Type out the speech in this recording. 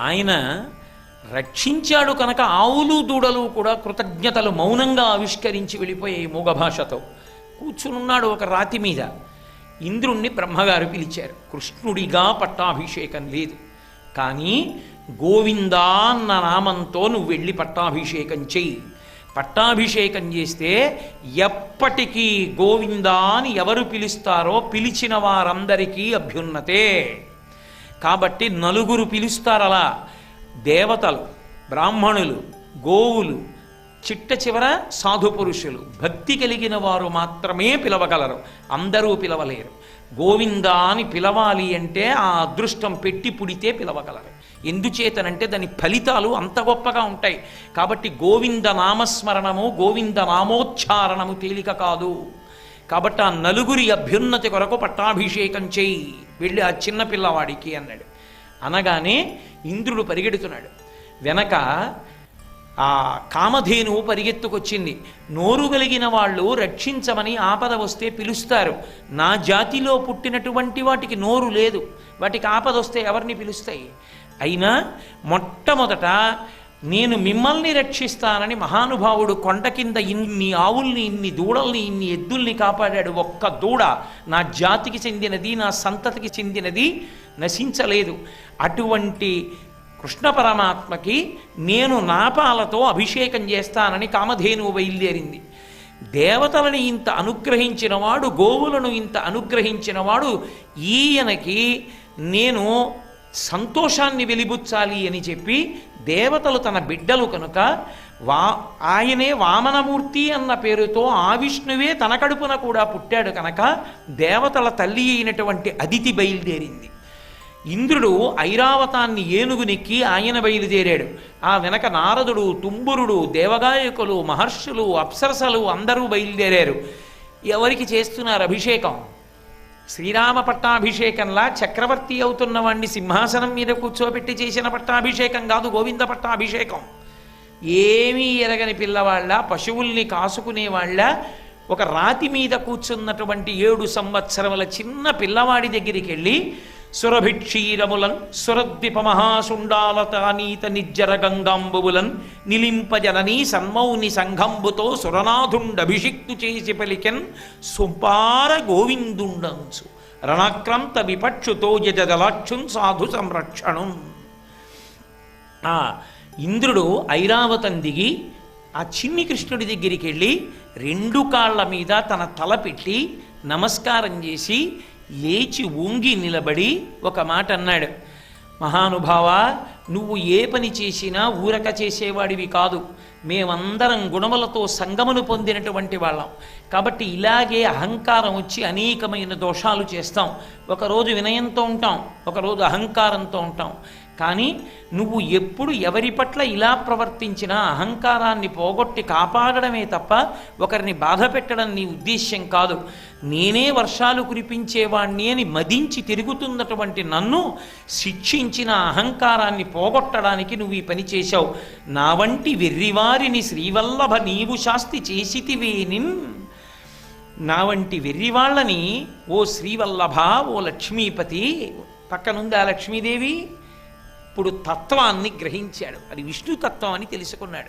ఆయన రక్షించాడు కనుక ఆవులు దూడలు కూడా కృతజ్ఞతలు మౌనంగా ఆవిష్కరించి వెళ్ళిపోయాయి మూగ భాషతో. కూర్చునున్నాడు ఒక రాతి మీద. ఇంద్రుణ్ణి బ్రహ్మగారు పిలిచారు. కృష్ణుడిగా పట్టాభిషేకం లేదు, కానీ గోవిందా అన్న నామంతో నువ్వు వెళ్ళి పట్టాభిషేకం చెయ్యి. పట్టాభిషేకం చేస్తే ఎప్పటికీ గోవిందా అని ఎవరు పిలుస్తారో పిలిచిన వారందరికీ అభ్యున్నతే. కాబట్టి నలుగురు పిలుస్తారలా, దేవతలు, బ్రాహ్మణులు, గోవులు, చిట్ట చివర సాధు పురుషులు. భక్తి కలిగిన వారు మాత్రమే పిలవగలరు, అందరూ పిలవలేరు. గోవిందా అని పిలవాలి అంటే ఆ అదృష్టం పెట్టి పుడితే పిలవగలరు. ఎందుచేతనంటే దాని ఫలితాలు అంత గొప్పగా ఉంటాయి. కాబట్టి గోవింద నామస్మరణము, గోవింద నామోచ్చారణము తేలిక కాదు. కాబట్టి ఆ నలుగురి అభ్యున్నతి కొరకు పట్టాభిషేకం చేయి, వెళ్ళి ఆ చిన్న పిల్లవాడికి అన్నాడు. అనగానే ఇంద్రుడు పరిగెడుతున్నాడు. వెనక ఆ కామధేనువు పరిగెత్తుకొచ్చింది. నోరు కలిగిన వాళ్ళు రక్షించమని ఆపద వస్తే పిలుస్తారు. నా జాతిలో పుట్టినటువంటి వాటికి నోరు లేదు, వాటికి ఆపద వస్తే ఎవరిని పిలుస్తాయి? అయినా మొట్టమొదట నేను మిమ్మల్ని రక్షిస్తానని మహానుభావుడు కొండ కింద ఇన్ని ఆవుల్ని, ఇన్ని దూడల్ని, ఇన్ని ఎద్దుల్ని కాపాడాడు. ఒక్క దూడ నా జాతికి చెందినది, నా సంతతికి చెందినది నశించలేదు. అటువంటి కృష్ణ పరమాత్మకి నేను నాపాలతో అభిషేకం చేస్తానని కామధేనువు బయలుదేరింది. దేవతలని ఇంత అనుగ్రహించినవాడు, గోవులను ఇంత అనుగ్రహించినవాడు, ఈయనకి నేను సంతోషాన్ని వెలిబుచ్చాలి అని చెప్పి దేవతలు తన బిడ్డలు కనుక ఆయనే వామనమూర్తి అన్న పేరుతో ఆ విష్ణువే తన కడుపున కూడా పుట్టాడు కనుక దేవతల తల్లి అయినటువంటి అదితి బయలుదేరింది. ఇంద్రుడు ఐరావతాన్ని ఏనుగునెక్కి ఆయన బయలుదేరాడు. ఆ వెనక నారదుడు, తుంబురుడు, దేవగాయకులు, మహర్షులు, అప్సరసలు అందరూ బయలుదేరారు. ఎవరికి చేస్తున్నారు అభిషేకం? శ్రీరామ పట్టాభిషేకంలా చక్రవర్తి అవుతున్న వాణ్ణి సింహాసనం మీద కూర్చోబెట్టి చేసిన పట్టాభిషేకం కాదు, గోవింద పట్టాభిషేకం. ఏమీ ఎరగని పిల్లవాళ్ళ, పశువుల్ని కాసుకునేవాళ్ళ, ఒక రాతి మీద కూర్చున్నటువంటి 7 సంవత్సరముల చిన్న పిల్లవాడి దగ్గరికి వెళ్ళి సురభిక్షీరములన్ సురద్విపమహాసుండాలతానీత నిజ్జర గంగాంబువులన్ నిలింపజననీ సన్మౌని సంఘంబుతో సురనాథుండభిషిక్తు చేసి పలికెన్ సుపార గోవిందుండంచు రణక్రాంత విపక్షుతో యజదలాక్షున్ సాధు సంరక్షణం. ఆ ఇంద్రుడు ఐరావతం దిగి ఆ చిన్ని కృష్ణుడి దగ్గరికి వెళ్ళి 2 కాళ్ళ మీద తన తల పెట్టి నమస్కారం చేసి లేచి ఊంగి నిలబడి ఒక మాట అన్నాడు. మహానుభావా, నువ్వు ఏ పని చేసినా ఊరక చేసేవాడివి కాదు. మేమందరం గుణములతో సంగమును పొందినటువంటి వాళ్ళం. కాబట్టి ఇలాగే అహంకారం వచ్చి అనేకమైన దోషాలు చేస్తాం. ఒకరోజు వినయంతో ఉంటాం, ఒకరోజు అహంకారంతో ఉంటాం. కానీ నువ్వు ఎప్పుడు ఎవరి పట్ల ఇలా ప్రవర్తించినా అహంకారాన్ని పోగొట్టి కాపాడడమే తప్ప ఒకరిని బాధ పెట్టడం నీ ఉద్దేశ్యం కాదు. నేనే వర్షాలు కురిపించేవాణ్ణి అని మదించి తిరుగుతున్నటువంటి నన్ను శిక్షించిన అహంకారాన్ని పోగొట్టడానికి నువ్వు ఈ పని చేశావు. నా వంటి వెర్రివారిని శ్రీవల్లభ నీవు శాస్తి చేసితివేనిన్. నా వంటి వెర్రివాళ్ళని ఓ శ్రీవల్లభ, ఓ లక్ష్మీపతి, పక్కనుంది ఆ లక్ష్మీదేవి. ఇప్పుడు తత్వాన్ని గ్రహించాడు. అది విష్ణు తత్వం అని తెలుసుకున్నాడు.